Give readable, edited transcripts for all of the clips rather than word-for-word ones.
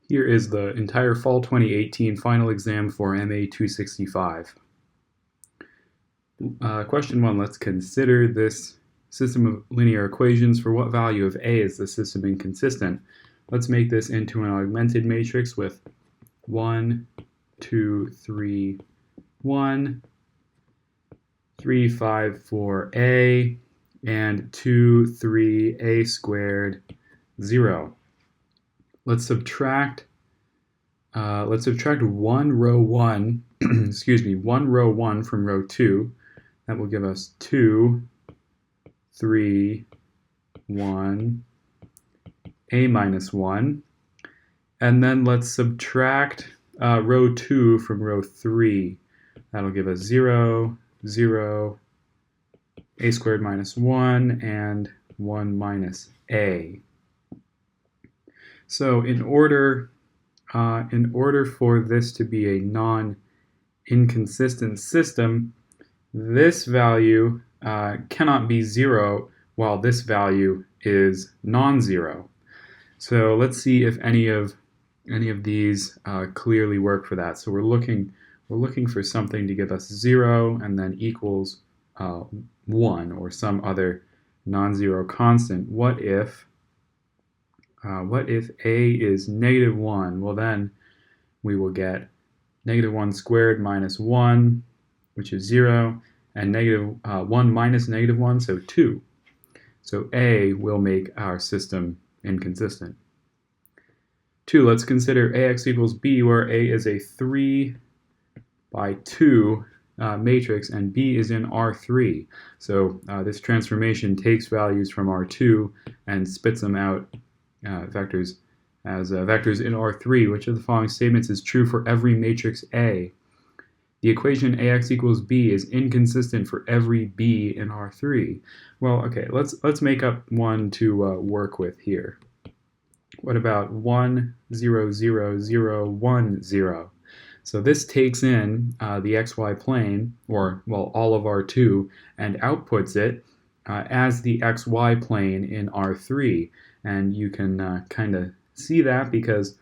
Here is the entire fall 2018 final exam for MA 265. Question 1, let's consider this system of linear equations. For what value of A is the system inconsistent? Let's make this into an augmented matrix with 1, 2, 3, 1, 3, 5, 4, A, and 2, 3, A squared, 0. Let's subtract 1 row 1, excuse me, 1 row 1 from row 2. That will give us 2, 3, 1, A minus 1. And then let's subtract row 2 from row 3. That'll give us 0, 0, A squared minus 1, and 1 minus A. So in order for this to be a non-inconsistent system, this value cannot be 0 while this value is non-zero. So let's see if any of these clearly work for that. So we're looking for something to give us 0 and then equals 1 or some other non-zero constant. What if A is negative 1? Well, then we will get negative 1 squared minus 1, which is 0, and negative 1 minus negative 1, so 2. So A will make our system inconsistent. 2, let's consider AX equals B, where A is a 3 by 2 matrix and B is in R3. So this transformation takes values from R2 and spits them out vectors as vectors in R3. Which of the following statements is true for every matrix A? The equation AX equals B is inconsistent for every B in R3. Well, okay, let's make up one to work with here. What about 1, 0, 0, 0, 1, 0? So this takes in the xy plane, or, well, all of R2, and outputs it as the xy plane in R3. And you can kind of see that because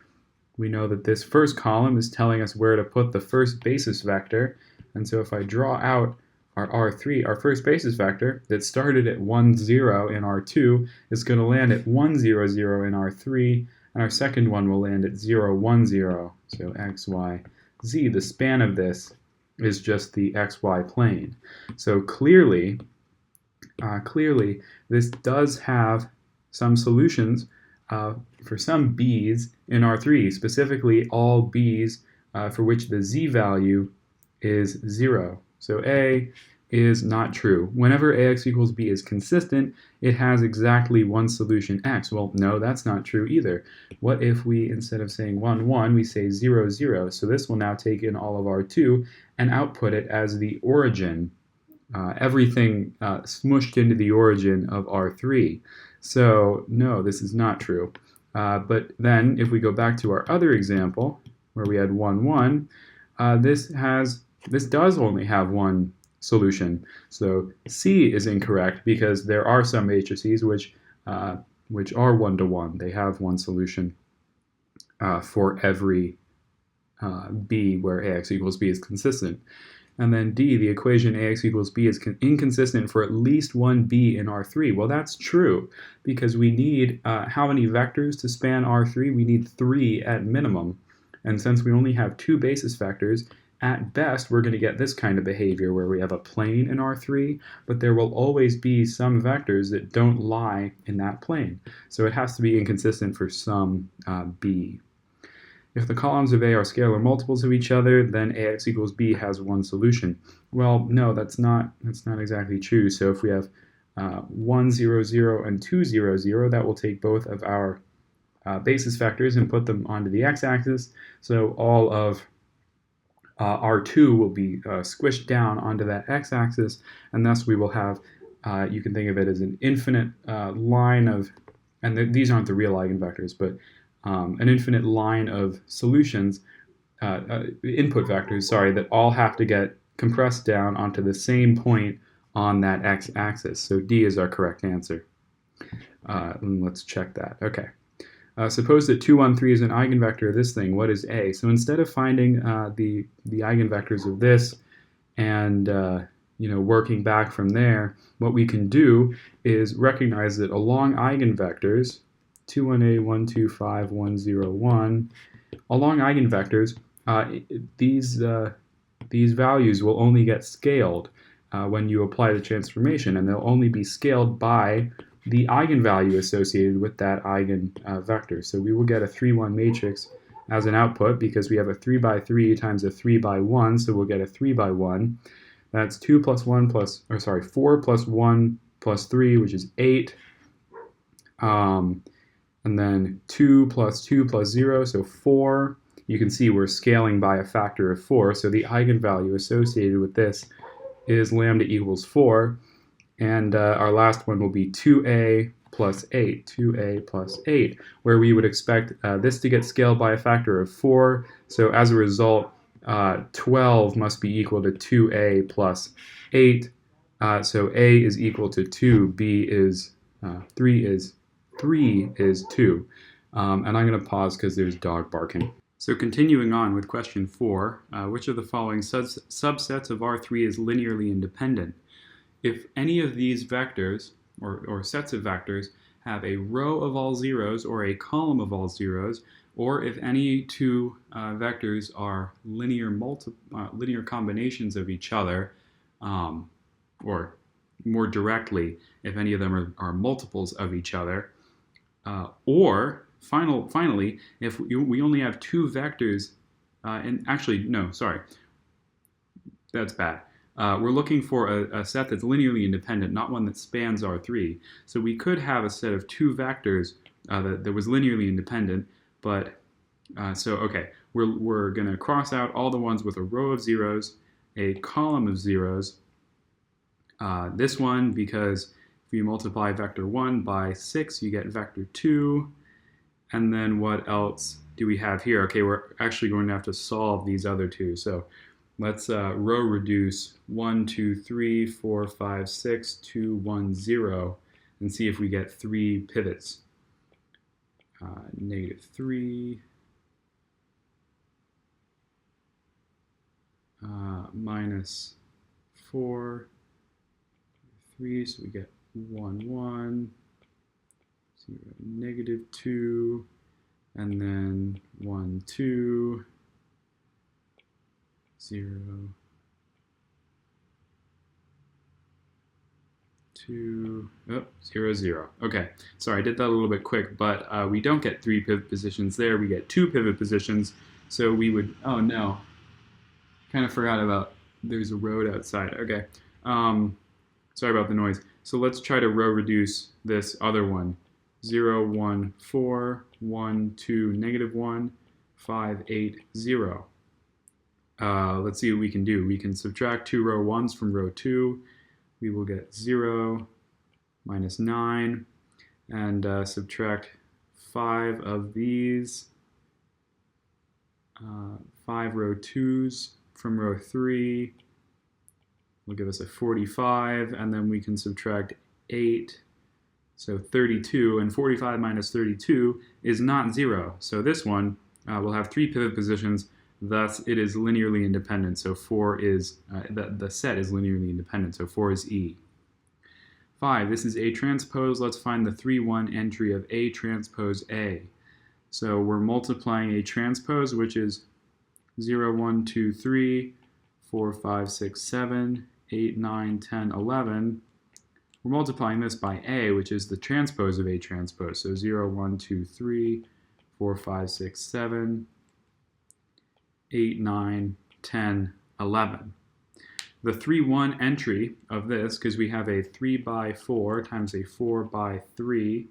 we know that this first column is telling us where to put the first basis vector. And so if I draw out our R3, our first basis vector that started at 1, 0 in R2 is going to land at 1, 0, 0 in R3, and our second one will land at 0, 1, 0. So x, y, z, the span of this is just the xy plane. So clearly this does have some solutions for some b's in R3, specifically all b's for which the z value is 0. So A is not true. Whenever AX equals B is consistent, it has exactly one solution x. Well, no, that's not true either. What if we, instead of saying 1, 1, we say 0, 0? So this will now take in all of R2 and output it as the origin, everything smushed into the origin of R3. So no, this is not true. But then if we go back to our other example where we had 1, 1, this does only have one solution. So C is incorrect because there are some matrices which are 1-to-1. They have one solution for every B where AX equals B is consistent. And then D, the equation AX equals B is inconsistent for at least one B in R3. Well, that's true because we need how many vectors to span R3? We need 3 at minimum. And since we only have 2 basis vectors, at best we're going to get this kind of behavior where we have a plane in R3, but there will always be some vectors that don't lie in that plane. So it has to be inconsistent for some B. If the columns of A are scalar multiples of each other, then AX equals B has one solution. Well, no, that's not exactly true. So if we have 1, 0, 0, and 2, 0, 0, that will take both of our basis vectors and put them onto the x-axis. So all of R2 will be squished down onto that x-axis, and thus we will have, you can think of it as an infinite line of, and these aren't the real eigenvectors, but an infinite line of solutions, input vectors, sorry, that all have to get compressed down onto the same point on that x-axis. So D is our correct answer. Let's check that. Okay. Suppose that 2, 1, 3 is an eigenvector of this thing. What is A? So instead of finding the eigenvectors of this and working back from there, what we can do is recognize that along eigenvectors, 2, 1, 8, 1, 2, 5, 1, 0, 1, along eigenvectors, these values will only get scaled when you apply the transformation, and they'll only be scaled by the eigenvalue associated with that eigenvector. So we will get a 3, 1 matrix as an output because we have a 3 by 3 times a 3 by 1, so we'll get a 3 by 1. That's 2 plus 1 plus, 4 plus 1 plus 3, which is 8. And then 2 plus 0, so 4. You can see we're scaling by a factor of 4, so the eigenvalue associated with this is lambda equals 4. And our last one will be 2a plus 8, 2a plus 8, where we would expect this to get scaled by a factor of 4. So as a result, 12 must be equal to 2a plus 8. So a is equal to 2, b is 3 is 2. And I'm going to pause because there's dog barking. So continuing on with question 4, which of the following subsets of R3 is linearly independent? If any of these vectors, or sets of vectors, have a row of all zeros or a column of all zeros, or if any two vectors are linear combinations of each other, or more directly, if any of them are multiples of each other, or finally, if we only have two vectors, and actually, no, sorry, that's bad. We're looking for a set that's linearly independent, not one that spans R3. So we could have a set of two vectors that was linearly independent, but okay, we're going to cross out all the ones with a row of zeros, a column of zeros. This one, because if you multiply vector 1 by 6, you get vector 2. And then what else do we have here? Okay, we're actually going to have to solve these other two. So let's row reduce 1, 2, 3, 4, 5, 6, 2, 1, 0, and see if we get 3 pivots. -3, -4, 3, so we get 1, 1, 0, -2, and then 1, 2, 0, 2, 0, 0. Okay, sorry, I did that a little bit quick, but we don't get 3 pivot positions there. We get 2 pivot positions, so we would, oh no, kind of forgot about, there's a road outside. Okay, sorry about the noise. So let's try to row reduce this other one. 0, 1, 4, 1, 2, -1, 5, 8, 0. Let's see what we can do. We can subtract 2 row 1s from row 2. We will get 0, -9, and subtract 5 of these, 5 row 2s from row 3 will give us a 45, and then we can subtract 8, so 32, and 45 minus 32 is not 0. So this one will have 3 pivot positions, thus it is linearly independent. So 4 is, the set is linearly independent, so 4 is E. 5, this is A transpose. Let's find the 3, 1 entry of A transpose A. So we're multiplying A transpose, which is 0, 1, 2, 3, 4, 5, 6, 7, 8, 9, 10, 11. We're multiplying this by A, which is the transpose of A transpose. So 0, 1, 2, 3, 4, 5, 6, 7, 8, 9, 10, 11. The 3, 1 entry of this, because we have a 3 by 4 times a 4 by 3,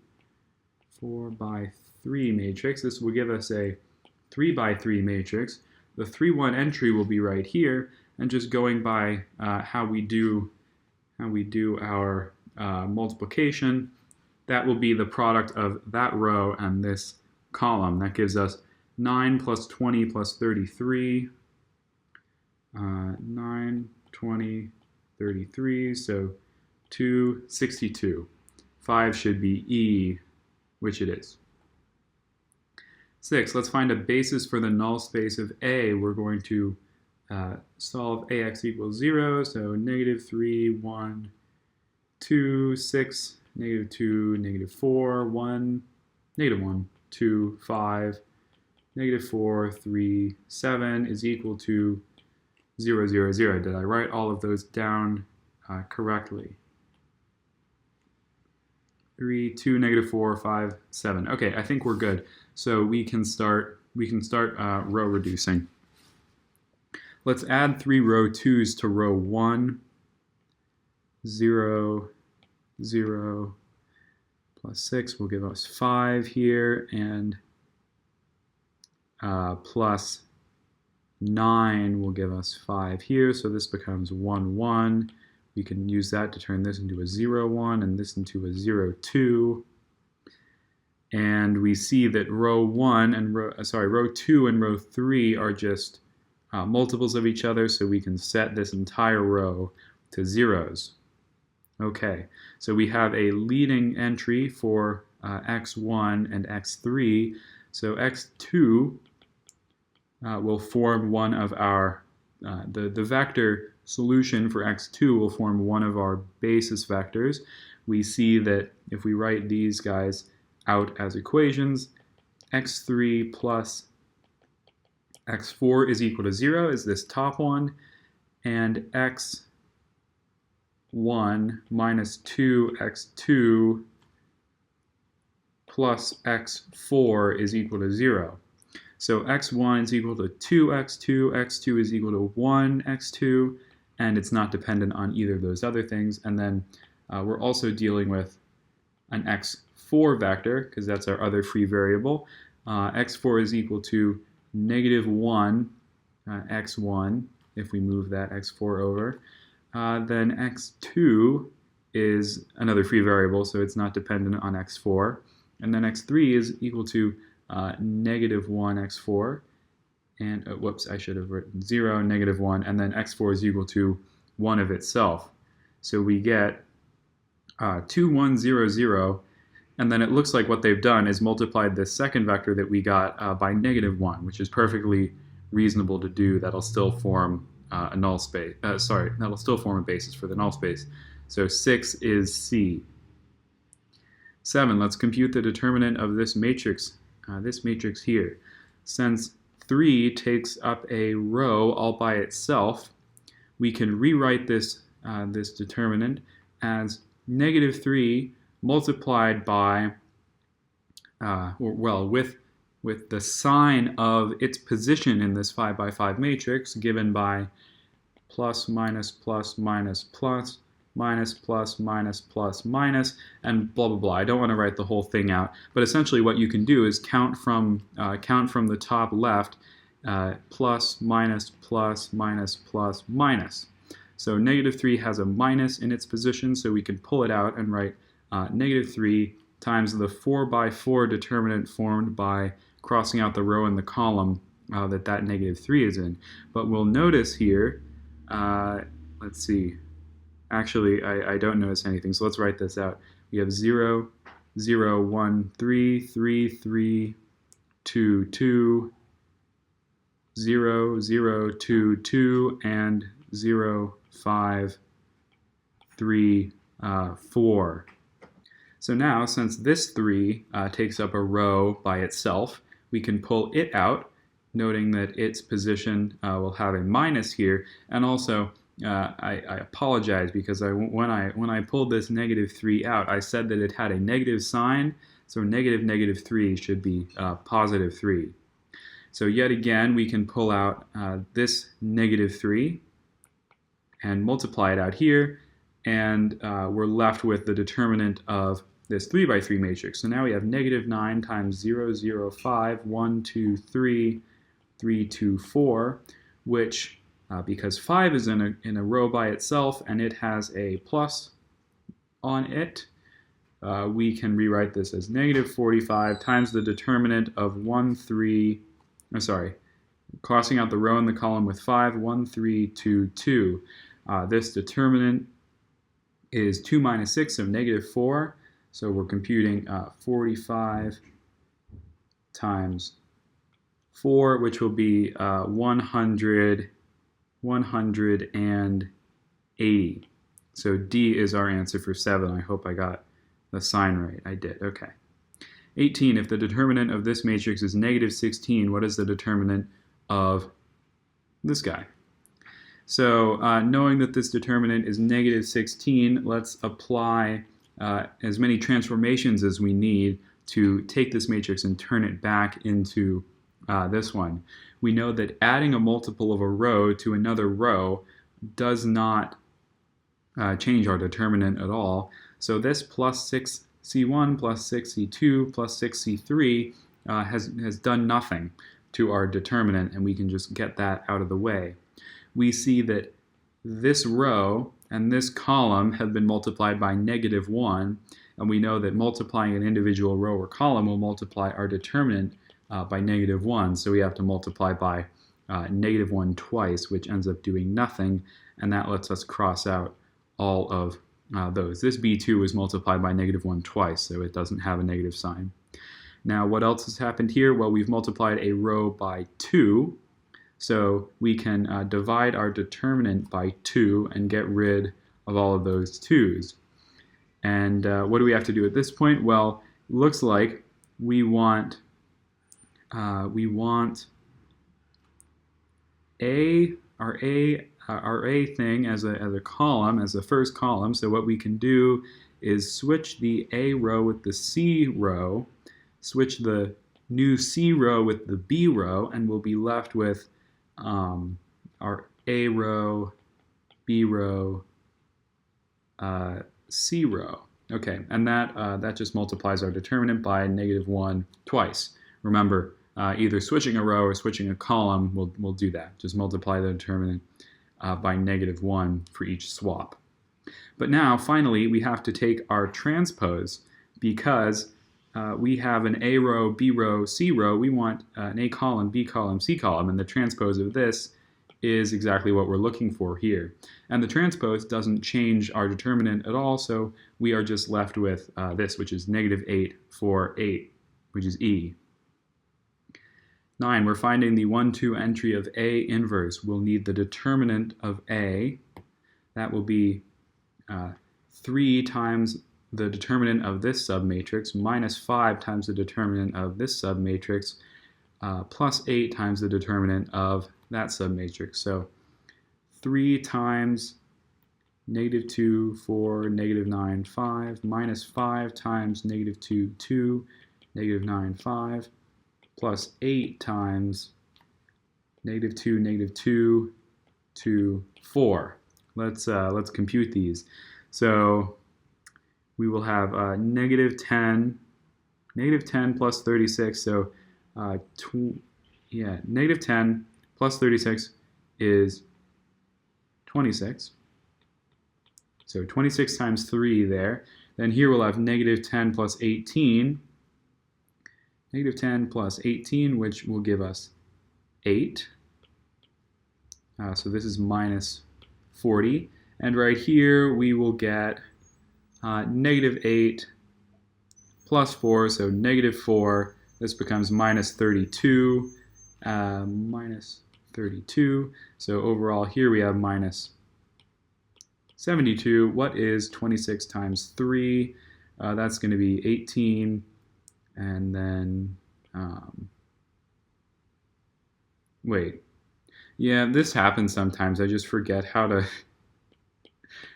4 by 3 matrix. This will give us a 3 by 3 matrix. The 3, 1 entry will be right here, and just going by how we do our multiplication, that will be the product of that row and this column. That gives us 9 plus 20 plus 33, 9, 20, 33, so 2, 62. 5 should be E, which it is. 6. Let's find a basis for the null space of A. We're going to solve AX equals 0, so negative 3, 1, 2, 6, negative 2, negative 4, 1, negative 1, 2, 5, negative 4, 3, 7 is equal to 0, 0, 0. Did I write all of those down correctly? 3, 2, negative 4, 5, 7. Okay, I think we're good. So we can start row reducing. Let's add 3 row 2's to row 1. 0, 0, plus 6 will give us 5 here, and plus 9 will give us 5 here, so this becomes 1, 1. We can use that to turn this into a 0, 1 and this into a 0, 2. And we see that row 2 and row 3 are just multiples of each other, so we can set this entire row to zeros. Okay, so we have a leading entry for x1 and x3. So x2 will form one of our, the vector solution for x2 will form one of our basis vectors. We see that if we write these guys out as equations, x3 plus x4 is equal to 0 is this top one, and x1 minus 2x2 plus x4 is equal to 0. So x1 is equal to 2x2, x2 is equal to 1x2, and it's not dependent on either of those other things. And then we're also dealing with an x4 vector, because that's our other free variable. x4 is equal to negative 1 x1, if we move that x4 over. Then x2 is another free variable, so it's not dependent on x4. And then x3 is equal to negative 1 x4. And whoops, I should have written 0, negative 1, and then x4 is equal to 1 of itself. So we get 2, 1, 0, 0. And then it looks like what they've done is multiplied this second vector that we got by negative 1, which is perfectly reasonable to do. That'll still form a null space. That'll still form a basis for the null space. So 6 is C. 7, let's compute the determinant of this matrix here. Since 3 takes up a row all by itself, we can rewrite this, this determinant as negative 3 multiplied by, with the sign of its position in this 5 by 5 matrix given by plus, minus, plus, minus, plus, minus, plus, minus, plus, minus, and blah, blah, blah. I don't want to write the whole thing out, but essentially what you can do is count from the top left, plus, minus, plus, minus, plus, minus. So negative 3 has a minus in its position, so we can pull it out and write negative 3 times the 4 by 4 determinant formed by crossing out the row and the column that negative 3 is in. But we'll notice here, let's see, actually I don't notice anything, so let's write this out. We have 0, 0, 1, 3, 3, 3, 2, 2, 0, 0, 2, 2, and 0, 5, 3, 4. So now, since this 3 takes up a row by itself, we can pull it out, noting that its position will have a minus here. And also, I apologize because when I pulled this negative 3 out, I said that it had a negative sign. So negative 3 should be positive 3. So yet again, we can pull out this negative 3 and multiply it out here, and we're left with the determinant of this 3 by 3 matrix. So now we have negative 9 times 0, 0, 5, 1, 2, 3, 3, 2, 4, which, because 5 is in a row by itself and it has a plus on it, we can rewrite this as negative 45 times the determinant of 1, 3, crossing out the row and the column with 5, 1, 3, 2, 2. This determinant is 2 minus 6, so negative 4. So we're computing 45 times 4, which will be 100, 180. So D is our answer for 7. I hope I got the sign right. I did. Okay. 18. If the determinant of this matrix is negative 16, what is the determinant of this guy? So knowing that this determinant is negative 16, let's apply as many transformations as we need to take this matrix and turn it back into this one. We know that adding a multiple of a row to another row does not change our determinant at all. So this plus 6c1 plus 6c2 plus 6c3 has done nothing to our determinant, and we can just get that out of the way. We see that this row and this column have been multiplied by negative 1, and we know that multiplying an individual row or column will multiply our determinant by negative 1, so we have to multiply by negative 1 twice, which ends up doing nothing, and that lets us cross out all of those. This B2 was multiplied by negative 1 twice, so it doesn't have a negative sign. Now, what else has happened here? Well, we've multiplied a row by 2, so we can divide our determinant by 2 and get rid of all of those 2's. And what do we have to do at this point? Well, it looks like we want our A thing as a column, as the first column. So what we can do is switch the A row with the C row, switch the new C row with the B row, and we'll be left with our A row, B row, C row. Okay, and that just multiplies our determinant by negative 1 twice. Remember, either switching a row or switching a column will do that. Just multiply the determinant by negative 1 for each swap. But now, finally, we have to take our transpose because we have an A row, B row, C row. We want an A column, B column, C column, and the transpose of this is exactly what we're looking for here. And the transpose doesn't change our determinant at all, so we are just left with this, which is negative 8 for 8, which is E. 9, we're finding the 1, 2 entry of A inverse. We'll need the determinant of A. That will be 3 times the determinant of this submatrix minus 5 times the determinant of this submatrix plus 8 times the determinant of that submatrix. So 3 times negative 2, 4, negative 9, 5, minus 5 times negative 2, 2, negative 9, 5, plus 8 times negative 2, 2, 4. Let's compute these. So we will have negative 10 plus 36. So negative 10 plus 36 is 26. So 26 times 3 there. Then here we'll have negative 10 plus 18. Negative 10 plus 18, which will give us 8. So this is minus 40. And right here we will get negative 8 plus 4, so negative 4. This becomes minus 32. Minus 32. So overall here we have minus 72. What is 26 times 3? That's going to be 18. And then, wait. Yeah, this happens sometimes. I just forget how to...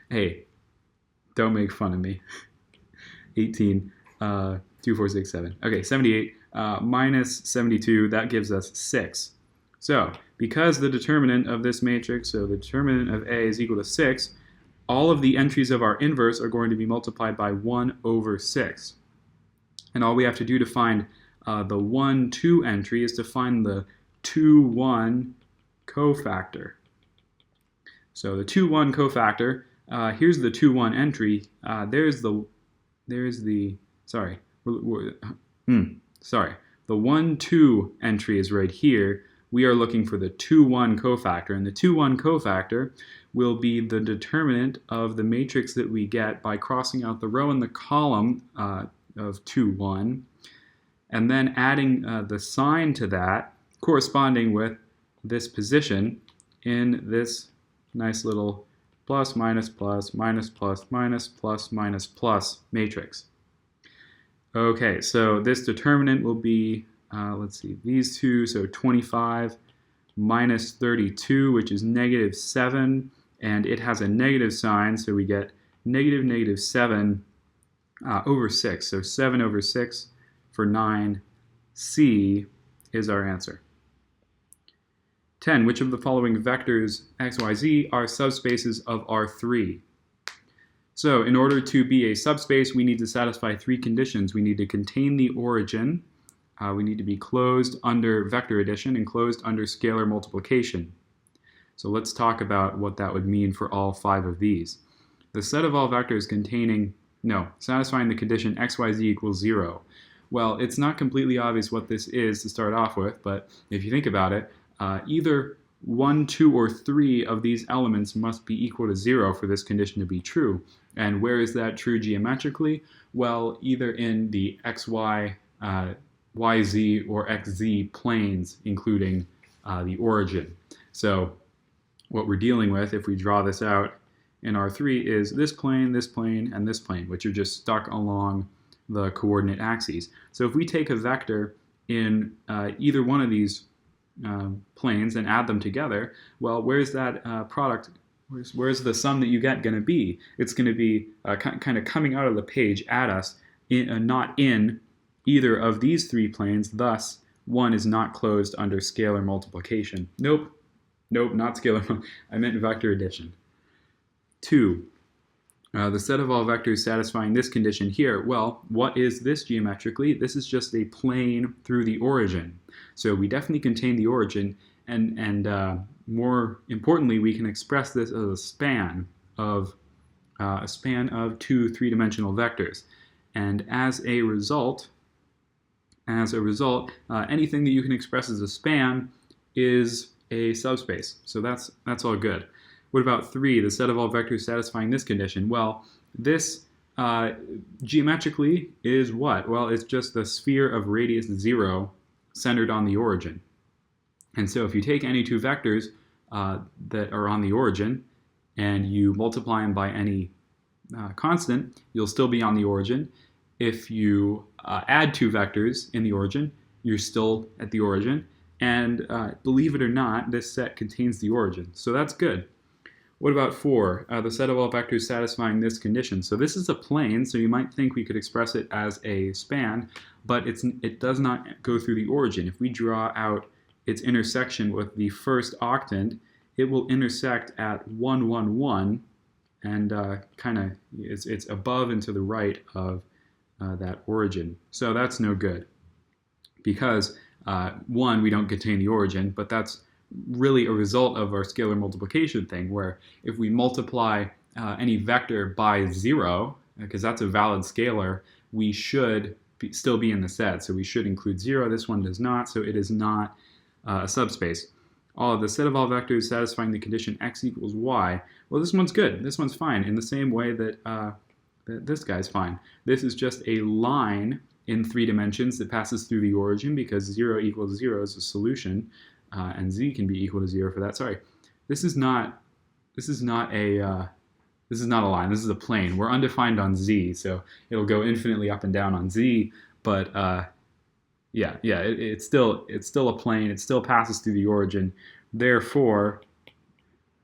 Hey, don't make fun of me. 18, 2, 4, 6, 7. Okay, 78 minus 72, that gives us 6. So, because the determinant of this matrix, so the determinant of A is equal to 6, all of the entries of our inverse are going to be multiplied by 1 over 6. And all we have to do to find the 1, 2 entry is to find the 2, 1 cofactor. So the 2, 1 cofactor, here's the 2, 1 entry. The 1, 2 entry is right here. We are looking for the 2, 1 cofactor, and the 2, 1 cofactor will be the determinant of the matrix that we get by crossing out the row and the column of 2, 1, and then adding the sign to that corresponding with this position in this nice little plus, minus, plus, minus, plus, minus, plus, minus, plus matrix. Okay, so this determinant will be, let's see, these two, so 25 minus 32, which is negative 7, and it has a negative sign, so we get negative 7 over 6. So 7 over 6 for 9. C is our answer. 10. Which of the following vectors x, y, z are subspaces of R3? So in order to be a subspace, we need to satisfy three conditions. We need to contain the origin. We need to be closed under vector addition and closed under scalar multiplication. So let's talk about what that would mean for all 5 of these. The set of all vectors satisfying the condition x, y, z equals 0. Well, it's not completely obvious what this is to start off with, but if you think about it, either 1, 2, or 3 of these elements must be equal to 0 for this condition to be true. And where is that true geometrically? Well, either in the xy, yz, or xz planes, including the origin. So what we're dealing with, if we draw this out in R3, is this plane, and this plane, which are just stuck along the coordinate axes. So if we take a vector in either one of these planes and add them together, well, where's that product, where's the sum that you get going to be? It's going to be kind of coming out of the page at us, not in either of these 3 planes, thus 1 is not closed under scalar multiplication. Nope, not scalar, I meant vector addition. 2. The set of all vectors satisfying this condition here, well, what is this geometrically? This is just a plane through the origin. So we definitely contain the origin, and more importantly, we can express this as a span of 2 three-dimensional vectors. And as a result, anything that you can express as a span is a subspace. So that's all good. What about 3, the set of all vectors satisfying this condition? Well, this geometrically is what? Well, it's just the sphere of radius 0 centered on the origin. And so if you take any 2 vectors that are on the origin and you multiply them by any constant, you'll still be on the origin. If you add 2 vectors in the origin, you're still at the origin. And believe it or not, this set contains the origin. So that's good. What about 4? The set of all vectors satisfying this condition. So this is a plane, so you might think we could express it as a span, but it does not go through the origin. If we draw out its intersection with the first octant, it will intersect at 1, 1, 1, and it's above and to the right of that origin. So that's no good, because 1, we don't contain the origin, but that's really a result of our scalar multiplication thing, where if we multiply any vector by 0, because that's a valid scalar, we should still be in the set. So we should include 0. This one does not, so it is not a subspace. The set of all vectors satisfying the condition x equals y. Well, this one's good. This one's fine, in the same way that this guy's fine. This is just a line in 3 dimensions that passes through the origin, because 0 equals 0 is a solution. And z can be equal to 0 for that. Sorry, this is not a line. This is a plane. We're undefined on z, so it'll go infinitely up and down on z. But it's still a plane. It still passes through the origin. Therefore,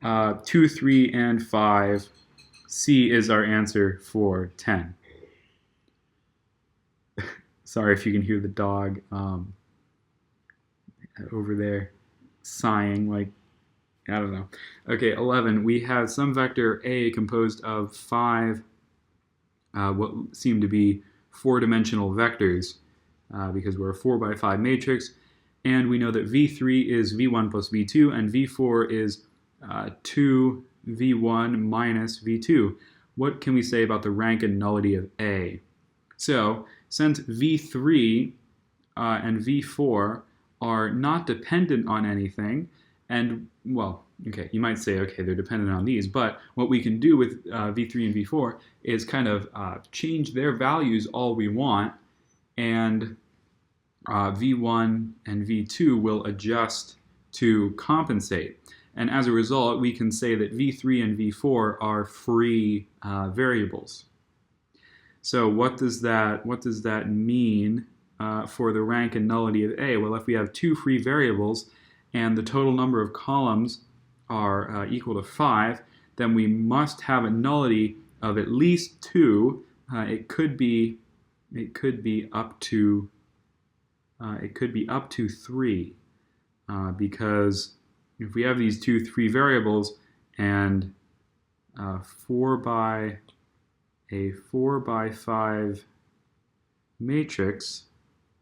2, 3, and 5. C is our answer for 10. Sorry if you can hear the dog over there sighing, like, I don't know. Okay, 11. We have some vector A composed of 5 what seem to be 4-dimensional vectors, because we're a 4 by 5 matrix, and we know that V3 is V1 plus V2, and V4 is 2 V1 minus V2. What can we say about the rank and nullity of A? So, since V3 and V4 are not dependent on anything, and, well, okay, you might say, okay, they're dependent on these, but what we can do with V3 and V4 is kind of change their values all we want, and V1 and V2 will adjust to compensate. And as a result, we can say that V3 and V4 are free variables. So what does that mean for the rank and nullity of A? Well, if we have two free variables and the total number of columns are equal to 5, then we must have a nullity of at least 2. It could be up to 3, because if we have these two free variables and a 4 by 5 matrix,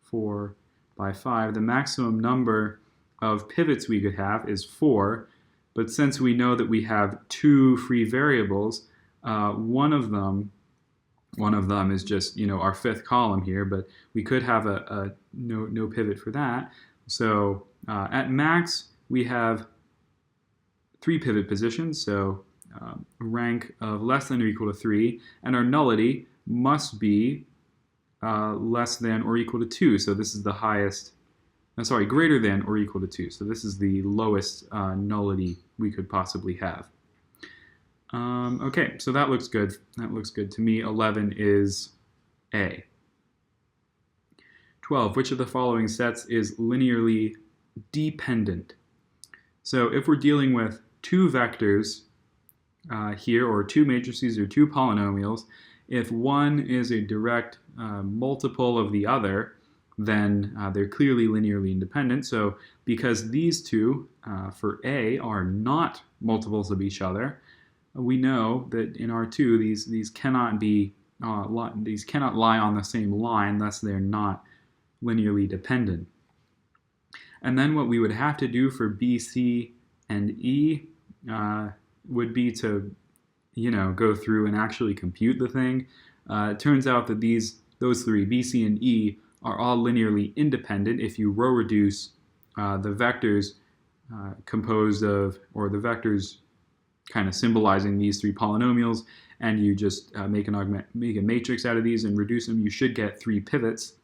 4 by 5, the maximum number of pivots we could have is 4. But since we know that we have two free variables, one of them is just our fifth column here, but we could have a no pivot for that. So at max we have 3 pivot positions, so rank of less than or equal to 3, and our nullity must be less than or equal to 2. So this is the highest. Greater than or equal to 2. So this is the lowest nullity we could possibly have. Okay, so that looks good. That looks good to me. 11 is A. 12. Which of the following sets is linearly dependent? So if we're dealing with two vectors here, or two matrices or two polynomials, if one is a direct multiple of the other, then they're clearly linearly independent. So because these two for A are not multiples of each other, we know that in R2 these cannot lie on the same line, thus they're not linearly dependent. And then what we would have to do for B, C, and E would be to go through and actually compute the thing. It turns out that those three, B, C, and E, are all linearly independent if you row reduce the vectors composed of, or the vectors kind of symbolizing these three polynomials, and you just make a matrix out of these and reduce them. You should get 3 pivots.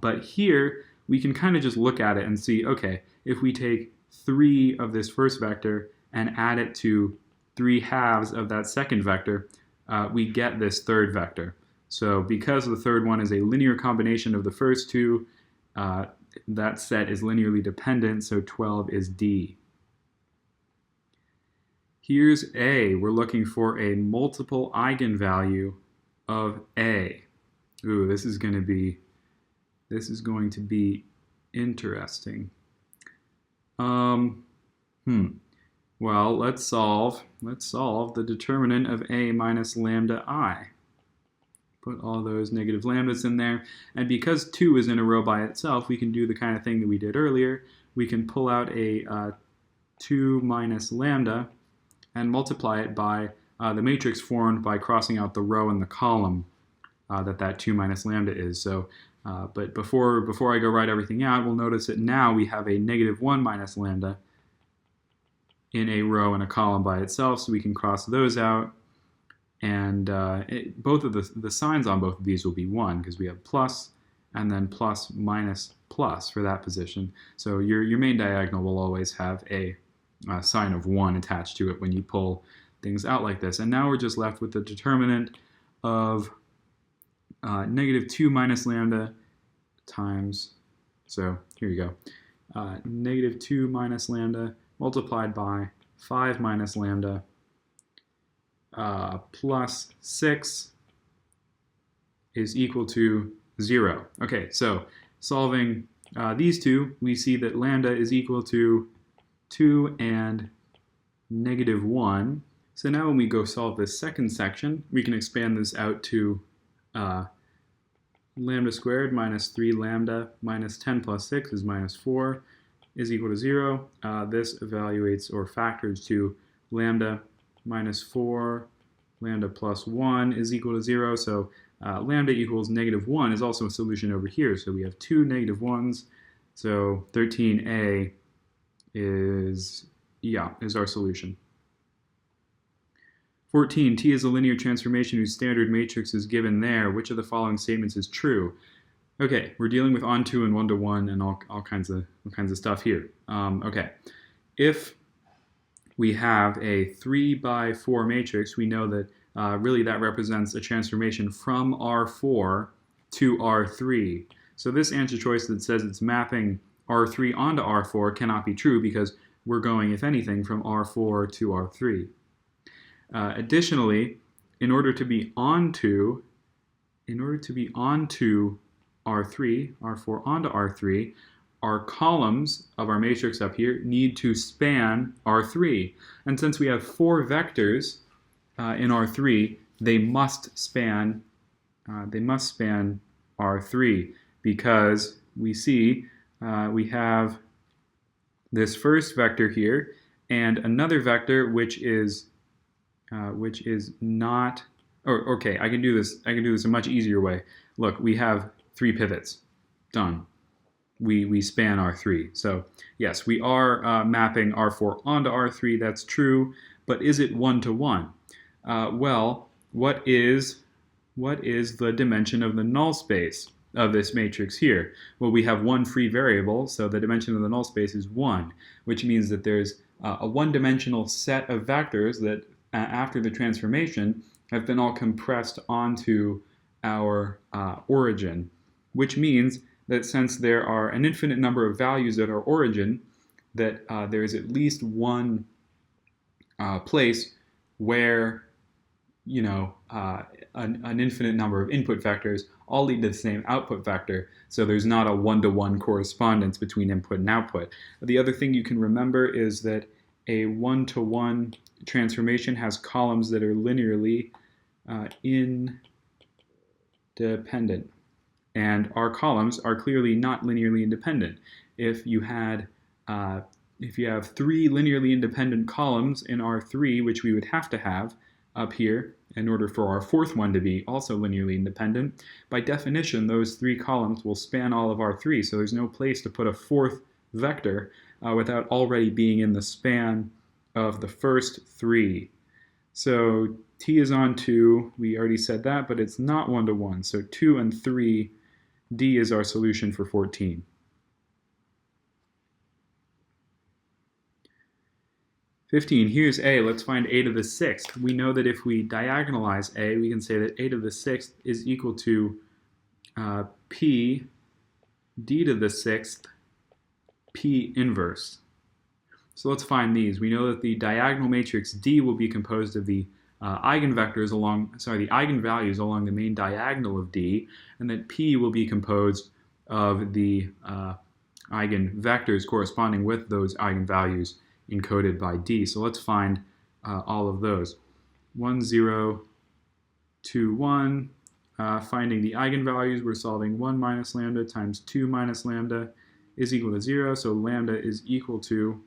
But here we can kind of just look at it and see, okay, if we take 3 of this first vector and add it to 3 halves of that second vector, we get this third vector. So because the third one is a linear combination of the first two, that set is linearly dependent, so 12 is D. Here's A. We're looking for a multiple eigenvalue of A. Ooh, this is going to be interesting. Well, let's solve the determinant of A minus lambda I. Put all those negative lambdas in there. And because 2 is in a row by itself, we can do the kind of thing that we did earlier. We can pull out a 2 minus lambda and multiply it by the matrix formed by crossing out the row and the column that 2 minus lambda is. So, but before I go write everything out, we'll notice that now we have a negative 1 minus lambda in a row and a column by itself, so we can cross those out. And both of the signs on both of these will be 1, because we have plus and then plus minus plus for that position. So your main diagonal will always have a sign of 1 attached to it when you pull things out like this. And now we're just left with the determinant of negative 2 minus lambda times, so here you go, negative 2 minus lambda multiplied by 5 minus lambda plus 6 is equal to 0. Okay, so solving these two, we see that lambda is equal to 2 and negative 1. So now when we go solve this second section, we can expand this out to lambda squared minus 3 lambda minus 10 plus 6 is minus 4 is equal to 0. This evaluates or factors to lambda minus 4, lambda plus 1 is equal to 0. So lambda equals negative 1 is also a solution over here. So we have 2 negative 1s. So 13a is our solution. 14, T is a linear transformation whose standard matrix is given there. Which of the following statements is true? Okay, we're dealing with onto and one-to-one and all kinds of stuff here. Okay, if we have a 3x4 matrix, we know that really that represents a transformation from R4 to R3. So this answer choice that says it's mapping R3 onto R4 cannot be true because we're going, if anything, from R4 to R3. Additionally, in order to be onto R3, R4 onto R3, our columns of our matrix up here need to span R3. And since we have 4 vectors in R3, they must span R3 because we see we have this first vector here and another vector which is not. Oh, okay, I can do this a much easier way. Look, we have 3 pivots. Done. We span R3. So yes, we are mapping R4 onto R3. That's true. But is it one-to-one? Well, what is the dimension of the null space of this matrix here? Well, we have one free variable, so the dimension of the null space is 1, which means that there's a one-dimensional set of vectors that after the transformation have been all compressed onto our origin, which means that since there are an infinite number of values at our origin, that there is at least one place where an infinite number of input vectors all lead to the same output vector, so there's not a one-to-one correspondence between input and output. The other thing you can remember is that a one-to-one transformation has columns that are linearly independent. And our columns are clearly not linearly independent. If you have 3 linearly independent columns in R3, which we would have to have up here in order for our 4th one to be also linearly independent, by definition, those 3 columns will span all of R3, so there's no place to put a 4th vector without already being in the span of the first 3. So T is on 2, we already said that, but it's not one-to-one, so 2 and 3, D is our solution for 14. Here's A. Let's find a to the 6th. We know that if we diagonalize A, we can say that a to the 6th is equal to P D to the 6th P inverse. So let's find these. We know that the diagonal matrix D will be composed of the eigenvalues along the main diagonal of D, and that P will be composed of the eigenvectors corresponding with those eigenvalues encoded by D. So let's find all of those. 1, 0, 2, 1. Finding the eigenvalues, we're solving 1 minus lambda times 2 minus lambda is equal to 0. So lambda is equal to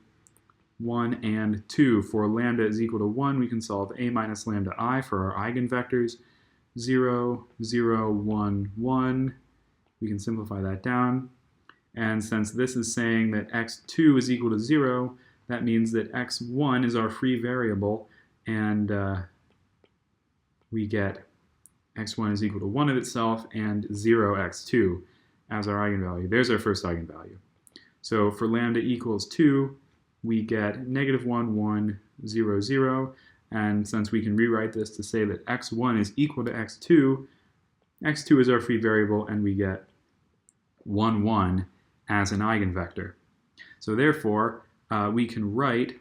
1 and 2. For lambda is equal to 1, we can solve a minus lambda I for our eigenvectors. 0, 0, 1, 1. We can simplify that down. And since this is saying that x2 is equal to 0, that means that x1 is our free variable, and we get x1 is equal to 1 of itself and 0x2 as our eigenvalue. There's our first eigenvalue. So for lambda equals 2, we get negative 1, 1, 0, 0. And since we can rewrite this to say that x1 is equal to x2 is our free variable, and we get 1, 1 as an eigenvector. So therefore, we can write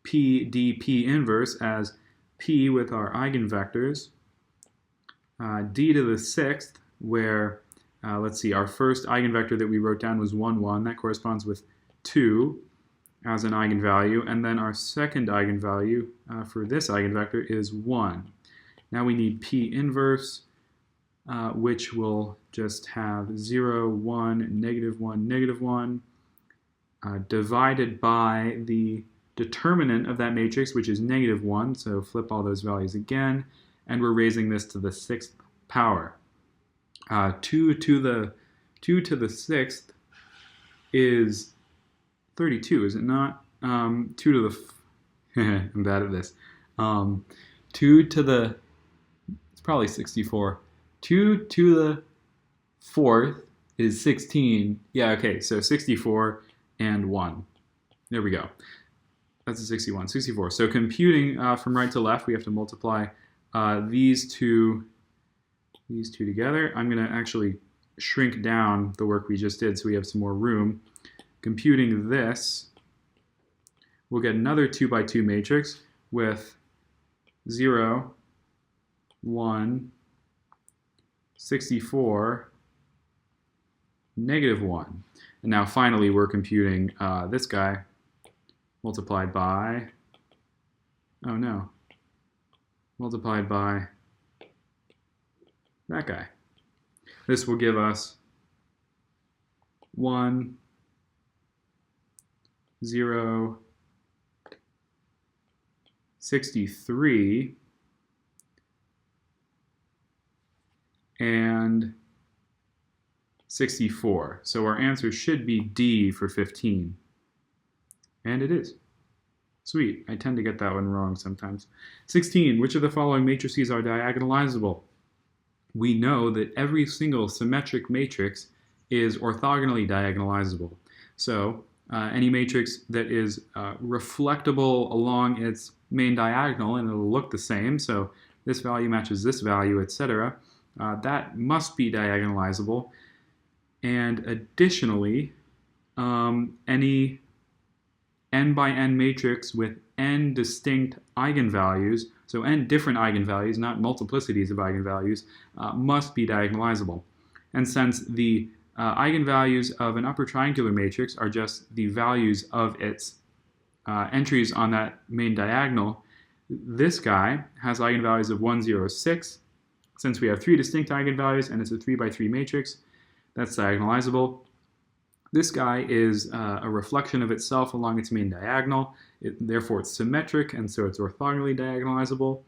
P dP inverse as P with our eigenvectors, D to the 6th, where, let's see, our first eigenvector that we wrote down was 1, 1. That corresponds with 2 as an eigenvalue. And then our second eigenvalue for this eigenvector is 1. Now we need P inverse, which will just have 0, 1, negative 1, negative 1, divided by the determinant of that matrix, which is negative 1. So flip all those values again, and we're raising this to the 6th power. 2 to the 6th is 32, is it not? 2 to the I'm bad at this. 2 to the, it's probably 64. 2 to the fourth is 16. Yeah, okay, so 64 and 1. There we go. That's a 61, 64. So computing from right to left, we have to multiply these two together. I'm going to actually shrink down the work we just did so we have some more room. Computing this, we'll get another 2 by 2 matrix with 0, 1, 64, -1. And now finally we're computing this guy multiplied by, oh no, multiplied by that guy. This will give us 1, 0, 63, and 64. So our answer should be D for 15. And it is. Sweet. I tend to get that one wrong sometimes. 16. Which of the following matrices are diagonalizable? We know that every single symmetric matrix is orthogonally diagonalizable. So any matrix that is reflectable along its main diagonal, and it'll look the same, so this value matches this value, etc., that must be diagonalizable. And additionally, any n by n matrix with n distinct eigenvalues, so n different eigenvalues, not multiplicities of eigenvalues, must be diagonalizable. And since the eigenvalues of an upper triangular matrix are just the values of its entries on that main diagonal, this guy has eigenvalues of 1, 0, 6. Since we have 3 distinct eigenvalues and it's a 3 by 3 matrix, that's diagonalizable. This guy is a reflection of itself along its main diagonal. Therefore, it's symmetric, and so it's orthogonally diagonalizable,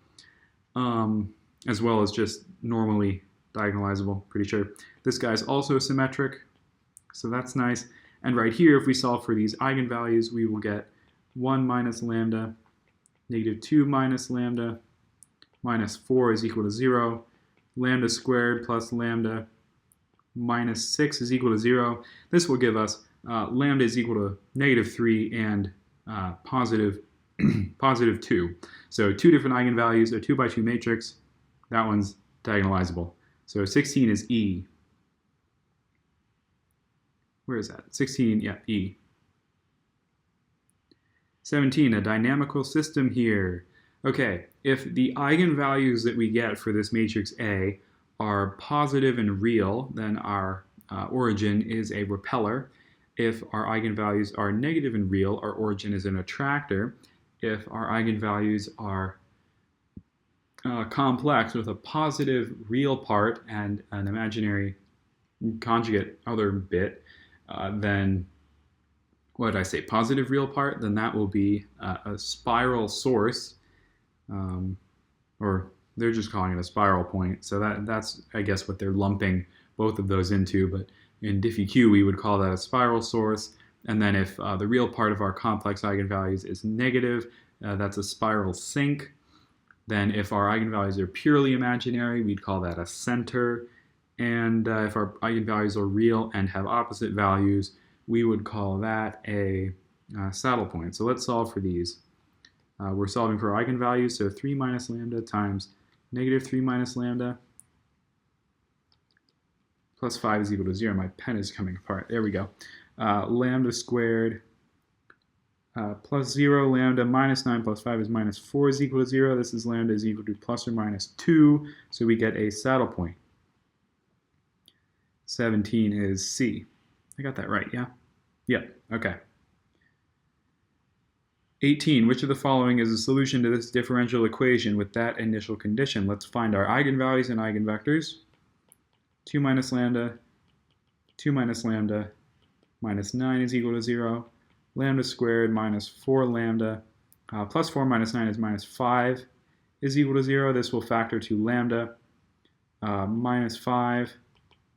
as well as just normally diagonalizable, pretty sure. This guy is also symmetric, so that's nice. And right here, if we solve for these eigenvalues, we will get 1 minus lambda, -2 minus lambda, minus 4 is equal to 0. Lambda squared plus lambda minus 6 is equal to 0. This will give us lambda is equal to -3 and positive 2. So 2 different eigenvalues, a 2 by 2 matrix. That one's diagonalizable. So 16 is E. Where is that? 16, yeah, E. 17, a dynamical system here. Okay, if the eigenvalues that we get for this matrix A are positive and real, then our origin is a repeller. If our eigenvalues are negative and real, our origin is an attractor. If our eigenvalues are complex with a positive real part and an imaginary conjugate other bit, then what did I say? Positive real part, then that will be a spiral source, or they're just calling it a spiral point. So that's, I guess, what they're lumping both of those into. But in diffie-q, we would call that a spiral source. And then if the real part of our complex eigenvalues is negative, that's a spiral sink. Then if our eigenvalues are purely imaginary, we'd call that a center. And if our eigenvalues are real and have opposite values, we would call that a saddle point. So let's solve for these. We're solving for eigenvalues, so 3 minus lambda times -3 minus lambda plus 5 is equal to 0. My pen is coming apart. There we go. Lambda squared plus 0, lambda minus 9 plus 5 is minus 4 is equal to 0. This is lambda is equal to plus or minus 2, so we get a saddle point. 17 is C. I got that right, yeah? Yeah, okay. 18, which of the following is a solution to this differential equation with that initial condition? Let's find our eigenvalues and eigenvectors. 2 minus lambda, 2 minus lambda, minus 9 is equal to 0. Lambda squared minus 4 lambda, plus 4 minus 9 is minus 5 is equal to 0. This will factor to lambda minus 5.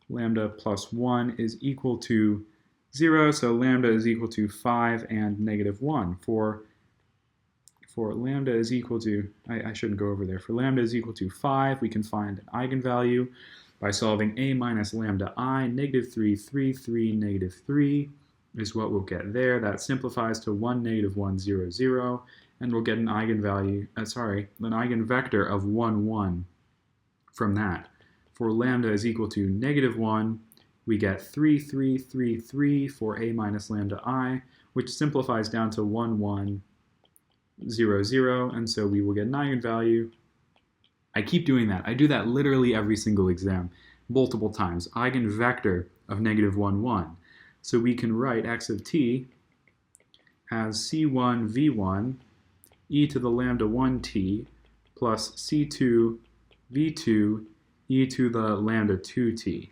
Lambda plus 1 is equal to 0, so lambda is equal to 5 and -1. For lambda is equal to, I shouldn't go over there. For lambda is equal to 5, we can find an eigenvalue by solving a minus lambda I, negative 3, 3, 3, negative 3 is what we'll get there. That simplifies to 1, negative 1, 0, 0, and we'll get an eigenvalue, an eigenvector of 1, 1 from that. For lambda is equal to negative 1, we get 3, 3, 3, 3 for a minus lambda I, which simplifies down to 1, 1, 0, 0, and so we will get an eigenvalue. I keep doing that. I do that literally every single exam, multiple times. Eigenvector of negative 1, 1. So we can write x of t as c1 v1 e to the lambda 1t plus c2 v2 e to the lambda 2t,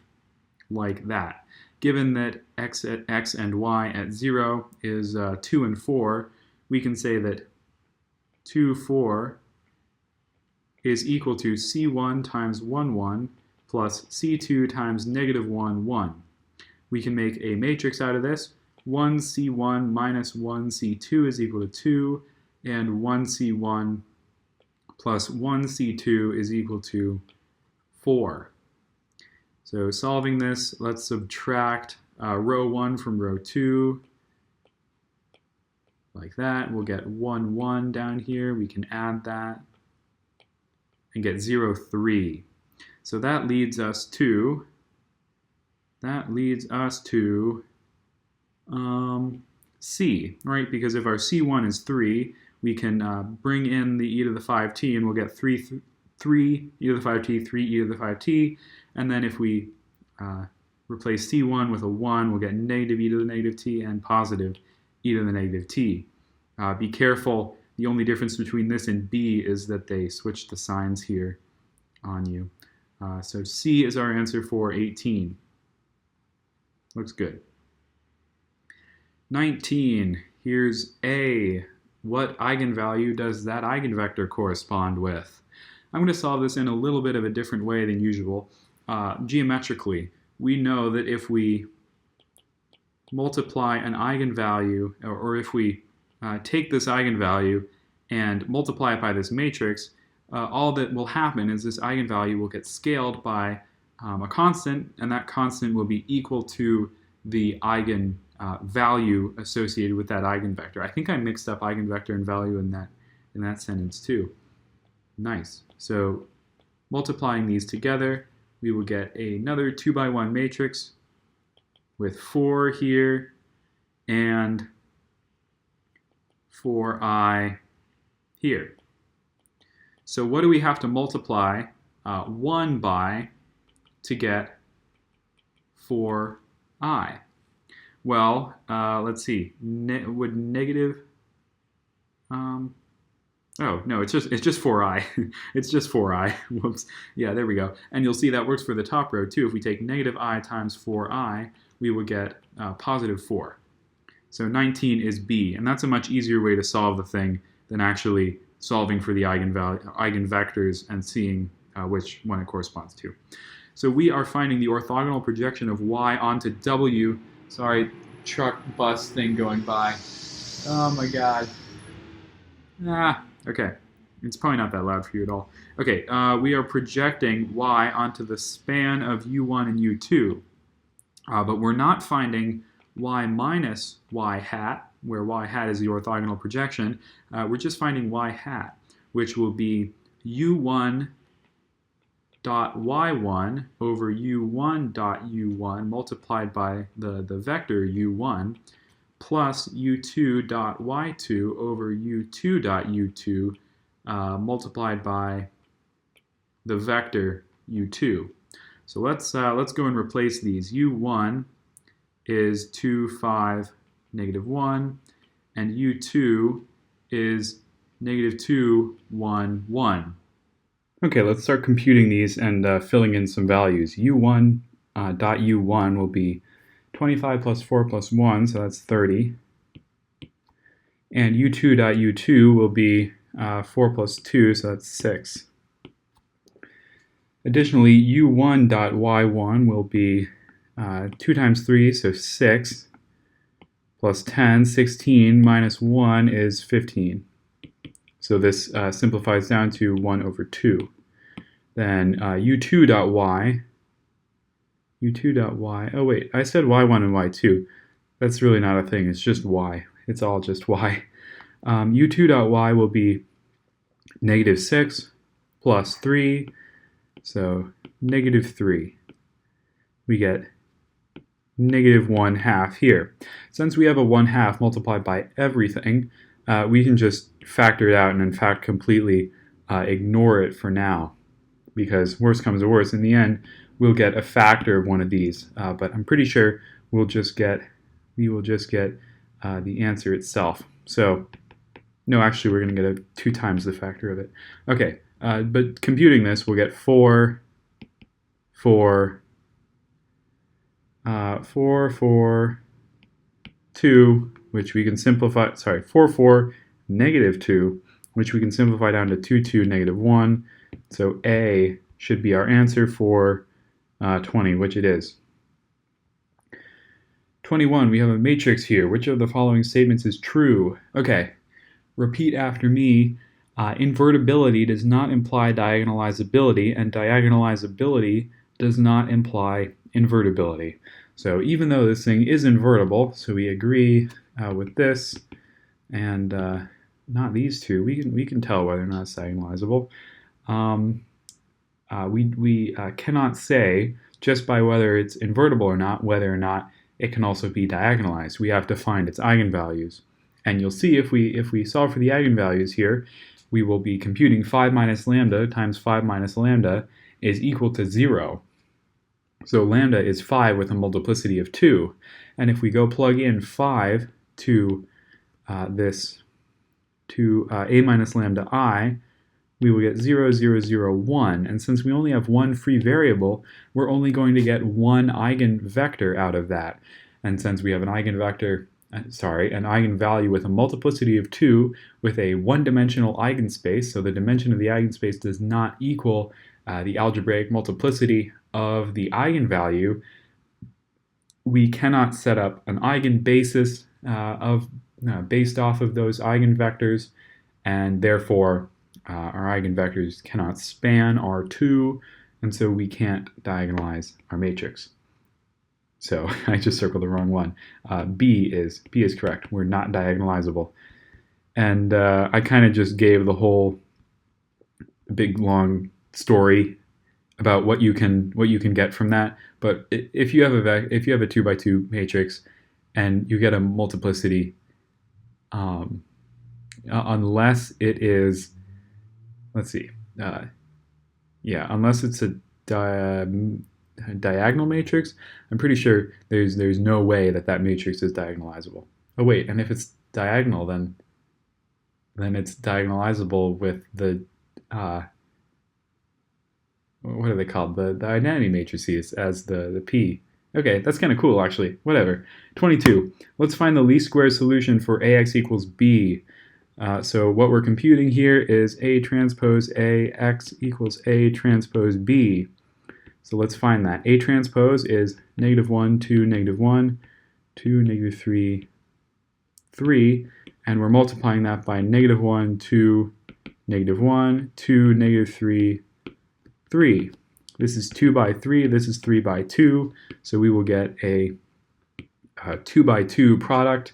like that. Given that x and y at 0 is 2 and 4, we can say that 2, 4 is equal to c1 times 1, 1 plus c2 times negative 1, 1. We can make a matrix out of this. 1c1 minus 1c2 is equal to 2, and 1c1 plus 1c2 is equal to 4. So solving this, let's subtract row 1 from row 2, like that. We'll get 1, 1 down here. We can add that and get 0, 3. So that leads us to C, right? Because if our C1 is 3, we can bring in the e to the 5t, and we'll get 3 e to the 5t, 3 e to the 5t, and then if we replace C1 with a 1, we'll get negative e to the negative t and positive e to the negative t. Be careful, the only difference between this and B is that they switch the signs here on you. So C is our answer for 18. Looks good. 19, here's A. What eigenvalue does that eigenvector correspond with? I'm going to solve this in a little bit of a different way than usual. Geometrically, we know that if we multiply an eigenvalue, or if we take this eigenvalue and multiply it by this matrix, all that will happen is this eigenvalue will get scaled by a constant, and that constant will be equal to the eigenvalue associated with that eigenvector. I think I mixed up eigenvector and value in that sentence too. Nice. So multiplying these together, we will get another 2x1 matrix with 4 here and 4i here. So what do we have to multiply 1 by to get 4i? Well, let's see. Would negative? Oh no, it's just 4i. It's just 4i. Whoops. Yeah, there we go. And you'll see that works for the top row too. If we take negative I times 4i, we will get positive 4. So 19 is B, and that's a much easier way to solve the thing than actually solving for the eigenvectors and seeing which one it corresponds to. So we are finding the orthogonal projection of y onto W. Sorry, truck bus thing going by. Oh my god. Okay. It's probably not that loud for you at all. Okay, we are projecting y onto the span of U1 and U2. But we're not finding y minus y hat, where y hat is the orthogonal projection. We're just finding y hat, which will be U1 dot y1 over u1 dot u1 multiplied by the vector u1 plus u2 dot y2 over u2 dot u2 multiplied by the vector u2. So let's go and replace these. U1 is 2, 5, negative 1, and u2 is negative 2, 1, 1. Okay, let's start computing these and filling in some values. U1 dot U1 will be 25 plus 4 plus 1, so that's 30. And U2 dot U2 will be 4 plus 2, so that's 6. Additionally, U1 dot Y1 will be 2 times 3, so 6, plus 10, 16, minus 1 is 15. So this simplifies down to 1 over 2. Then U2 dot Y u2 dot y. Oh wait, I said y1 and y2. That's really not a thing. It's just y. It's all just y. u2 dot y will be -6 plus 3, so -3. We get -1/2 here. Since we have a 1/2 multiplied by everything, we can just factor it out and in fact completely ignore it for now, because worst comes to worst, in the end we'll get a factor of one of these, but I'm pretty sure we will just get the answer itself. So no, actually we're going to get 2 times the factor of it. Okay, but computing this, we'll get 4, 2, which we can simplify, 4, -2, which we can simplify down to 2, -1. So A should be our answer for 20, which it is. 21, we have a matrix here. Which of the following statements is true? Okay, repeat after me. Invertibility does not imply diagonalizability, and diagonalizability does not imply invertibility. So even though this thing is invertible, so we agree with this, and not these two, we can tell whether or not it's diagonalizable. We cannot say just by whether it's invertible or not, whether or not it can also be diagonalized. We have to find its eigenvalues. And you'll see if we solve for the eigenvalues here, we will be computing 5 minus lambda times 5 minus lambda is equal to 0. So lambda is 5 with a multiplicity of 2. And if we go plug in 5 to a minus lambda I, we will get 0, 0, 0, 1. And since we only have one free variable, we're only going to get one eigenvector out of that. And since we have an eigenvalue with a multiplicity of 2 with a one-dimensional eigenspace, so the dimension of the eigenspace does not equal the algebraic multiplicity of the eigenvalue, we cannot set up an eigenbasis based off of those eigenvectors, and therefore our eigenvectors cannot span R2, and so we can't diagonalize our matrix. So I just circled the wrong one. B is correct. We're not diagonalizable. And I kind of just gave the whole big long story about what you can get from that. But if you have a 2x2 matrix and you get a multiplicity, unless it is, let's see, unless it's a diagonal matrix, I'm pretty sure there's no way that matrix is diagonalizable. Oh wait, and if it's diagonal, then it's diagonalizable with the what are they called? The identity matrices as the P. Okay, that's kind of cool actually. Whatever. 22. Let's find the least squares solution for AX equals B. So what we're computing here is A transpose A, X equals A transpose B. So let's find that. A transpose is -1, 2, -1, 2, -3, 3, and we're multiplying that by -1, 2, -1, 2, -3, 3. This is 2 by 3, this is 3 by 2, so we will get a 2 by 2 product.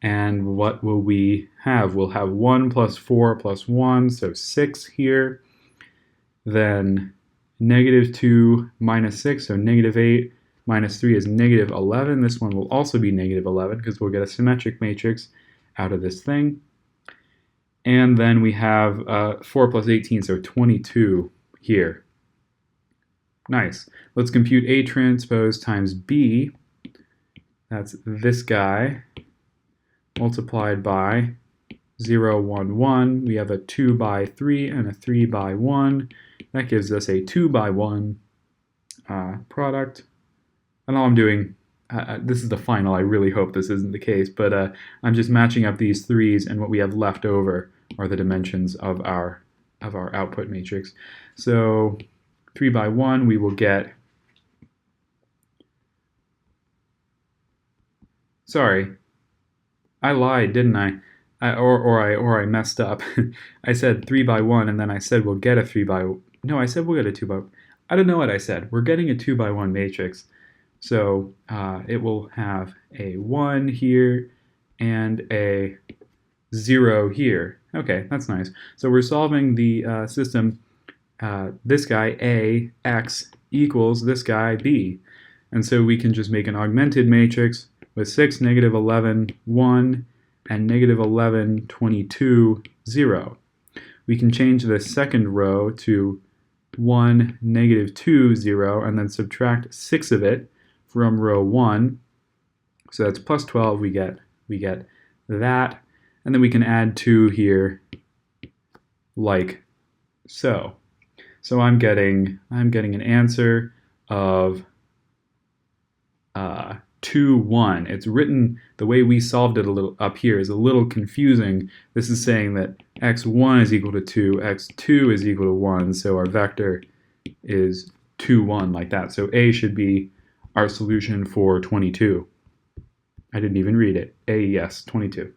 And what will we have? We'll have 1 plus 4 plus 1, so 6 here. Then -2 minus 6, so -8 minus 3 is -11. This one will also be -11 because we'll get a symmetric matrix out of this thing. And then we have 4 plus 18, so 22 here. Nice. Let's compute A transpose times B. That's this guy multiplied by 0, 1, 1. We have a 2 by 3 and a 3 by 1. That gives us a 2 by 1 product. And all I'm doing, this is the final, I really hope this isn't the case, but I'm just matching up these 3's, and what we have left over are the dimensions of our output matrix. So 3 by 1, we will get, sorry, I lied, didn't I? Or I messed up. I said 3 by 1, and then I said we'll get a 3 by, no, I said we'll get a 2 by, I don't know what I said. We're getting a 2 by 1 matrix. So it will have a 1 here and a 0 here. Okay, that's nice. So we're solving the system, this guy A, X, equals this guy B. And so we can just make an augmented matrix with 6, negative 11, 1, and negative 11, 22, 0. We can change the second row to 1, negative 2, 0, and then subtract 6 of it from row 1. So that's plus 12, we get that. And then we can add 2 here like so. So I'm getting an answer of 2, 1. It's written the way we solved it a little up here is a little confusing. This is saying that x1 is equal to 2, x2 is equal to 1, so our vector is 2, 1 like that. So A should be our solution for 22. I didn't even read it. A, yes, 22.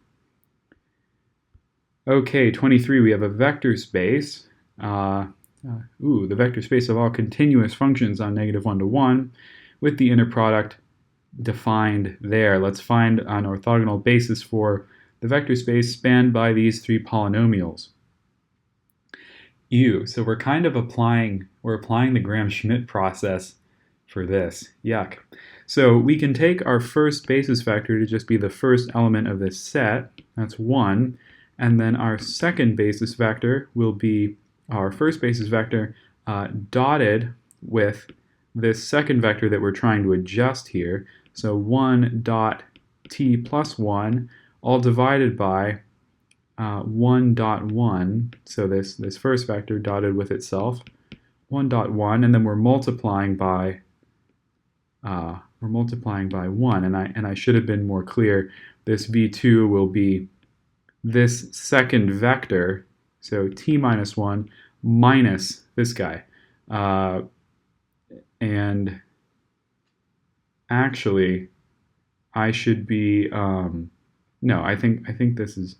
Okay, 23, we have a vector space. The vector space of all continuous functions on negative 1 to 1 with the inner product defined there. Let's find an orthogonal basis for the vector space spanned by these 3 polynomials. So we're kind of applying the Gram-Schmidt process for this. Yuck. So we can take our first basis vector to just be the first element of this set. That's 1. And then our second basis vector will be our first basis vector dotted with this second vector that we're trying to adjust here. So 1 dot t plus 1, all divided by 1 dot 1. So this first vector dotted with itself, 1 dot 1, and then we're multiplying by 1. And I should have been more clear. This v2 will be this second vector, so t minus 1 minus this guy. And actually, I should be, no, I think this is,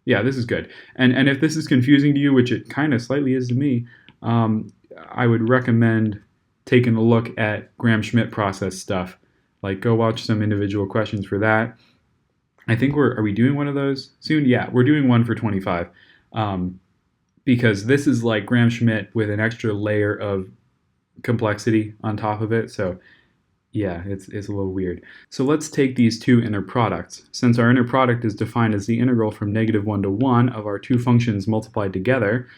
yeah, this is good. And if this is confusing to you, which it kind of slightly is to me, I would recommend taking a look at Gram-Schmidt process stuff. Like, go watch some individual questions for that. I think are we doing one of those soon? Yeah, we're doing one for 25. Because this is like Gram-Schmidt with an extra layer of complexity on top of it. So yeah, it's a little weird. So let's take these two inner products. Since our inner product is defined as the integral from negative 1 to 1 of our two functions multiplied together,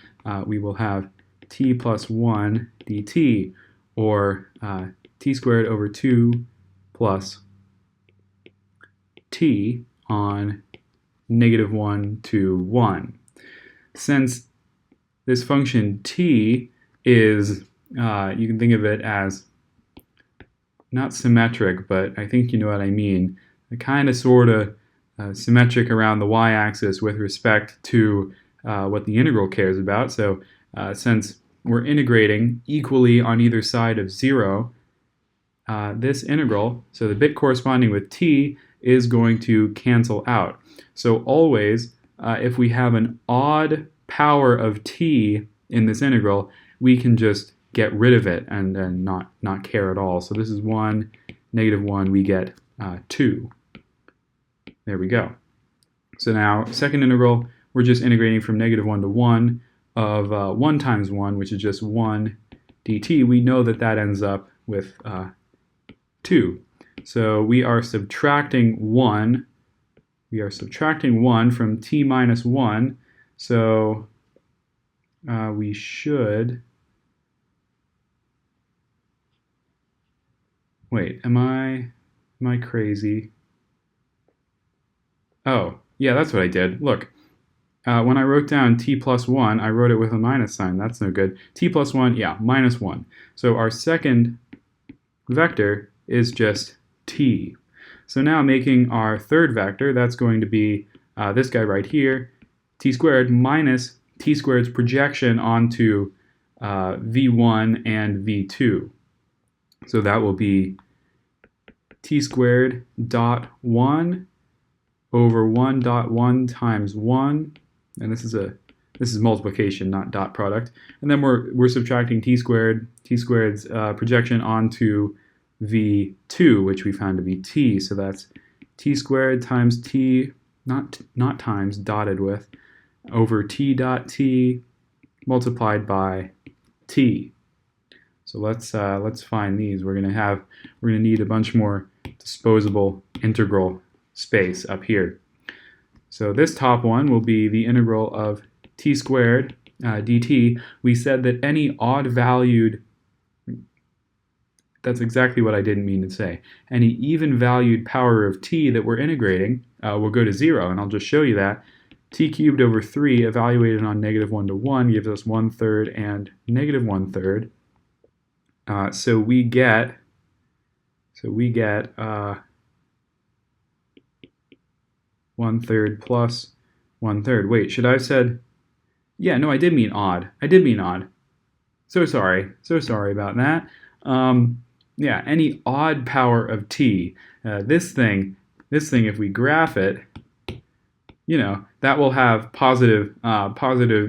we will have t plus 1 dt, or t squared over 2 plus t on negative 1 to 1. Since this function t is, you can think of it as not symmetric, but I think you know what I mean. Kind of sort of symmetric around the y-axis with respect to what the integral cares about. So since we're integrating equally on either side of 0, this integral, so the bit corresponding with t, is going to cancel out. So always, if we have an odd power of t in this integral, we can just get rid of it and then not care at all. So this is 1, negative 1, we get 2. There we go. So now, second integral, we're just integrating from negative 1 to 1 of 1 times 1, which is just 1 dt. We know that that ends up with 2. So we are subtracting 1. We are subtracting 1 from t minus 1. So we should... Wait, am I crazy? Oh, yeah, that's what I did. Look, when I wrote down t plus 1, I wrote it with a minus sign. That's no good. T plus 1, yeah, minus 1. So our second vector is just t. So now making our third vector, that's going to be this guy right here, t squared minus t squared's projection onto v1 and v2. So that will be t squared dot 1 over 1 dot 1 times 1. And this is a This is multiplication, not dot product. And then we're subtracting t squared's projection onto v2, which we found to be t. So that's t squared times t, not times, dotted with, over t dot t multiplied by t. So let's find these. We're gonna need a bunch more disposable integral space up here. So this top one will be the integral of t squared dt. We said that any odd valued, that's exactly what I didn't mean to say, any even valued power of t that we're integrating will go to 0, and I'll just show you that. T cubed over 3 evaluated on -1 to 1 gives us 1/3 and -1/3. So we get 1/3 plus 1/3. Wait, should I have said? Yeah, no, I did mean odd. So sorry about that. Yeah, any odd power of t. This thing, if we graph it, you know, that will have positive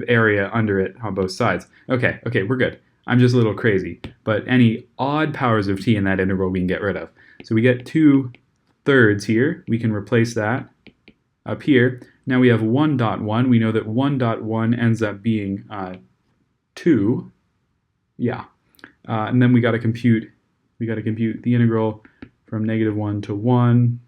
area under it on both sides. Okay, we're good. I'm just a little crazy. But any odd powers of t in that integral we can get rid of. So we get 2/3 here. We can replace that up here. Now we have 1.1. We know that 1.1 ends up being 2. Yeah. And then we got to compute the integral from -1 to 1.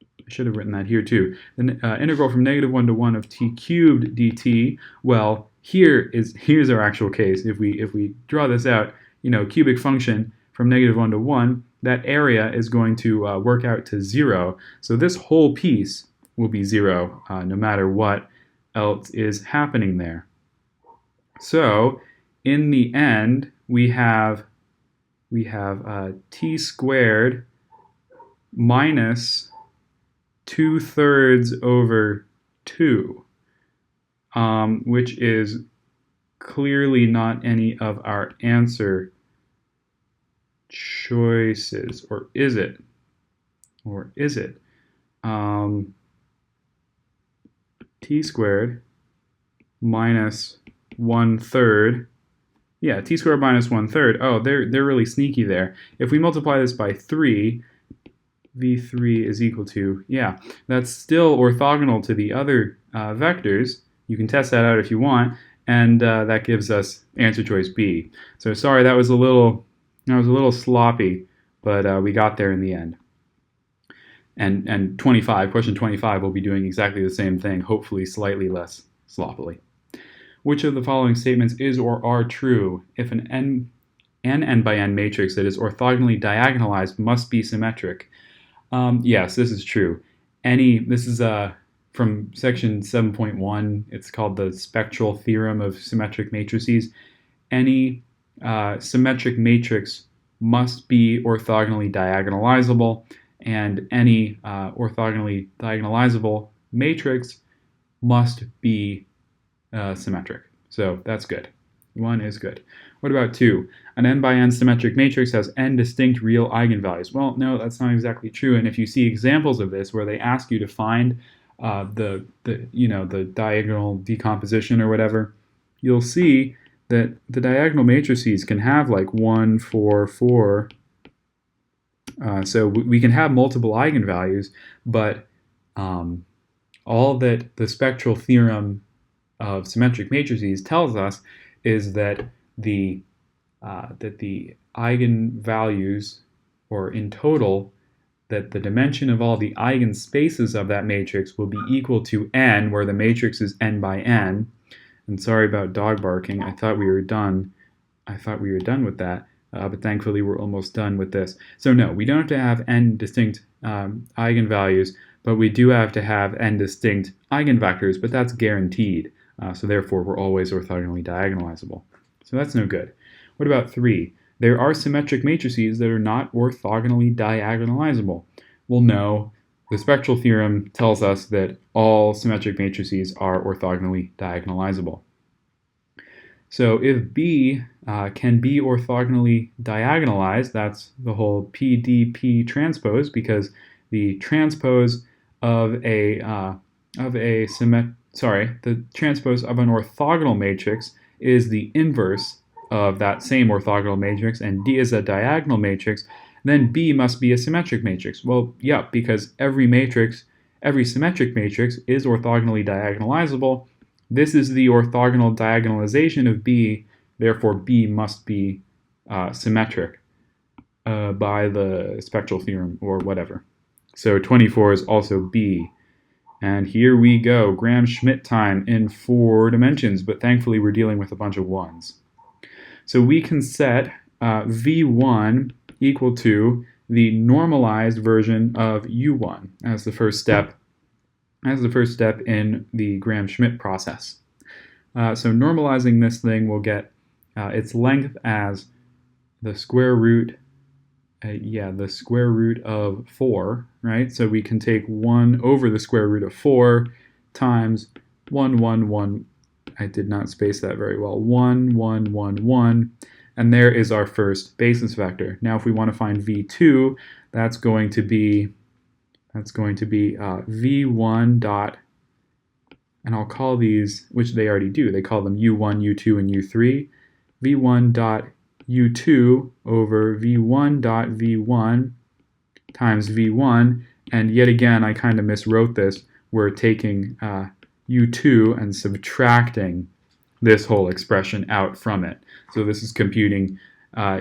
I should have written that here too. The integral from -1 to 1 of t cubed dt. Well, here's our actual case. If we draw this out, you know, cubic function from -1 to 1, that area is going to work out to 0. So this whole piece will be 0 no matter what else is happening there. So in the end, we have t squared minus 2/3 over 2, which is clearly not any of our answer choices, or is it? T squared minus 1/3. Yeah, t squared minus 1/3. Oh, they're really sneaky there. If we multiply this by 3, v3 is equal to, yeah, that's still orthogonal to the other vectors. You can test that out if you want, and that gives us answer choice B. So sorry, that was a little sloppy, but we got there in the end. And question 25 will be doing exactly the same thing, hopefully slightly less sloppily. Which of the following statements is or are true if an n by n matrix that is orthogonally diagonalized must be symmetric? Yes, this is true. This is from section 7.1. It's called the Spectral Theorem of Symmetric Matrices. Any symmetric matrix must be orthogonally diagonalizable, and any orthogonally diagonalizable matrix must be symmetric. So that's good. 1 is good. What about 2? An n by n symmetric matrix has n distinct real eigenvalues. Well, no, that's not exactly true. And if you see examples of this where they ask you to find the diagonal decomposition or whatever, you'll see that the diagonal matrices can have like 1, 4, 4. So we can have multiple eigenvalues, but all that the spectral theorem of symmetric matrices tells us is that the eigenvalues, or in total, that the dimension of all the eigenspaces of that matrix will be equal to n, where the matrix is n by n. And sorry about dog barking. I thought we were done with that, but thankfully we're almost done with this. So no, we don't have to have n distinct eigenvalues, but we do have to have n distinct eigenvectors, but that's guaranteed. So therefore, we're always orthogonally diagonalizable. So that's no good. What about 3? There are symmetric matrices that are not orthogonally diagonalizable. Well, no. The spectral theorem tells us that all symmetric matrices are orthogonally diagonalizable. So if B can be orthogonally diagonalized, that's the whole PDP transpose, because the transpose of a the transpose of an orthogonal matrix is the inverse of that same orthogonal matrix, and D is a diagonal matrix, then B must be a symmetric matrix. Well, yeah, because every symmetric matrix is orthogonally diagonalizable. This is the orthogonal diagonalization of B, therefore B must be symmetric by the spectral theorem or whatever. So 24 is also B. And here we go, Gram-Schmidt time in 4 dimensions, but thankfully we're dealing with a bunch of 1s. So we can set V1 equal to the normalized version of U1 as the first step in the Gram-Schmidt process. So normalizing this thing will get its length as the square root of 4, right? So we can take 1 over the square root of 4 times 1, 1, 1. I did not space that very well. 1, 1, 1, 1. And there is our first basis vector. Now if we want to find V2, that's going to be V1 dot, and I'll call these, which they already do, they call them U1, U2, and U3. V1 dot U2 over V1 dot V1 times V1, and yet again I kind of miswrote this. We're taking U2 and subtracting this whole expression out from it. So this is computing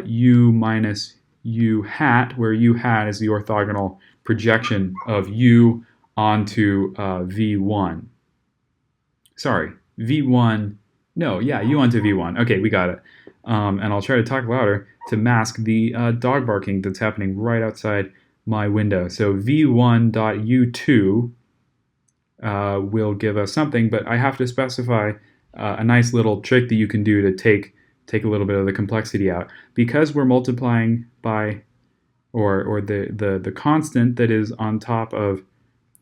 U minus U hat, where U hat is the orthogonal projection of U onto V1. Sorry, V1, no, yeah, U onto V1. Okay, we got it. And I'll try to talk louder to mask the dog barking that's happening right outside my window. So V1.U2 will give us something, but I have to specify a nice little trick that you can do to take a little bit of the complexity out. Because we're multiplying by, or the constant that is on top of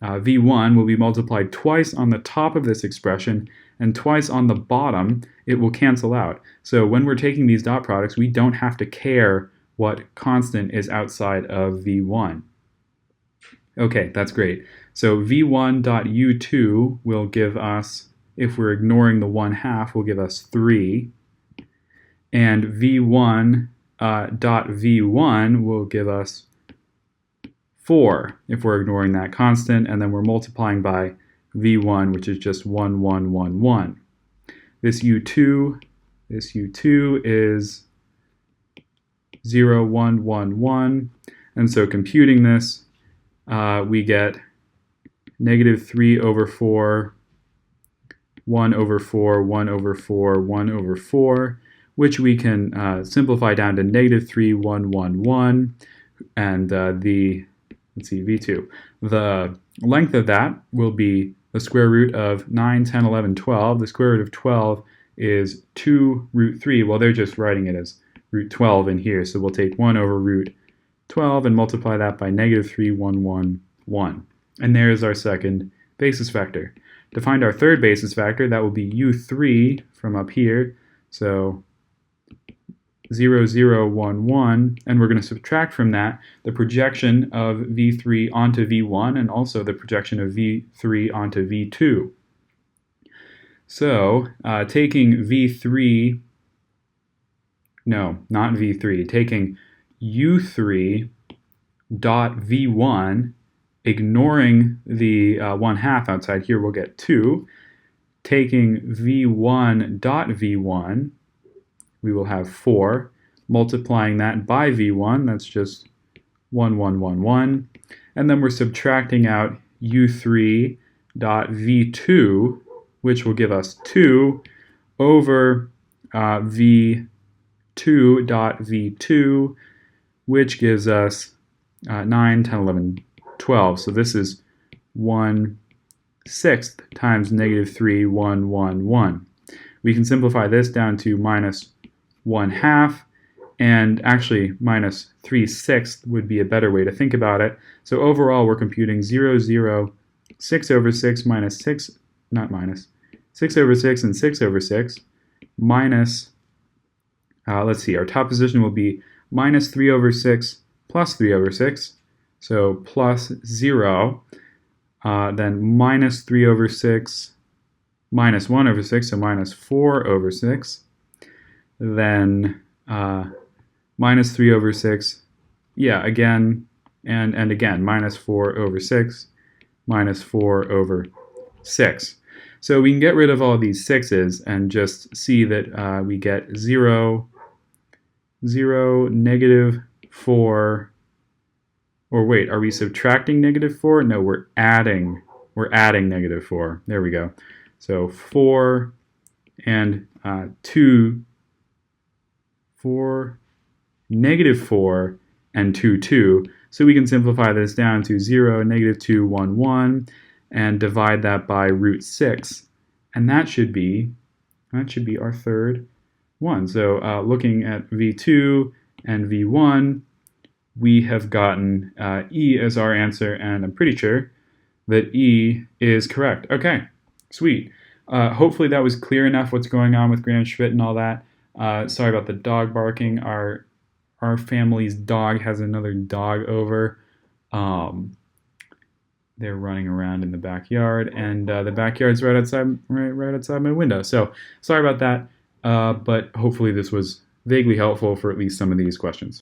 V1 will be multiplied twice on the top of this expression and twice on the bottom. It will cancel out. So when we're taking these dot products, we don't have to care what constant is outside of V1. Okay, that's great. So V1.U2 will give us, if we're ignoring the 1/2, will give us 3. And V1.V1 will give us 4 if we're ignoring that constant, and then we're multiplying by V1, which is just 1, 1, 1, 1. This U2 is 0, 1, 1, 1. And so computing this, we get -3 over 4, 1 over 4, 1 over 4, 1 over 4, which we can simplify down to -3, 1, 1, 1. And let's see, V2. The length of that will be the square root of 9, 10, 11, 12. The square root of 12 is 2 root 3. Well, they're just writing it as root 12 in here. So we'll take 1 over root 12 and multiply that by -3, 1, 1, 1. And there's our second basis vector. To find our third basis vector, that will be U3 from up here. So 0, 0, 1, 1, and we're going to subtract from that the projection of V3 onto V1 and also the projection of V3 onto V2. So taking V3, no, not V3, taking U3 dot V1, ignoring the 1/2 outside here, we'll get 2. Taking V1 dot V1, we will have 4. Multiplying that by V1, that's just 1, 1, 1, 1. And then we're subtracting out U3 dot V2, which will give us 2 over V2 dot V2, which gives us 9, 10, 11, 12. So this is 1/6 times -3, 1, 1, 1. We can simplify this down to -1/2, and actually -3/6 would be a better way to think about it. So overall we're computing 0, 0, 6 over 6 minus 6, not minus, 6 over 6 and 6 over 6, minus, let's see, our top position will be -3 over 6 plus 3 over 6, so plus 0, then -3 over 6 minus 1 over 6, so minus 4 over 6. Then minus 3 over 6, yeah, again, and again, minus 4 over 6, minus 4 over 6. So we can get rid of all these 6's and just see that we get 0, 0, negative 4, or wait, are we subtracting negative 4? No, we're adding negative 4. There we go. So 4 and 2, 4, negative 4, and 2, 2. So we can simplify this down to 0, negative 2, 1, 1, and divide that by root 6. And that should be our third one. So looking at V2 and V1, we have gotten E as our answer, and I'm pretty sure that E is correct. Okay, sweet. Hopefully that was clear enough what's going on with Gram-Schmidt and all that. Sorry about the dog barking. Our family's dog has another dog over. They're running around in the backyard, and the backyard's right outside my window. So sorry about that, but hopefully this was vaguely helpful for at least some of these questions.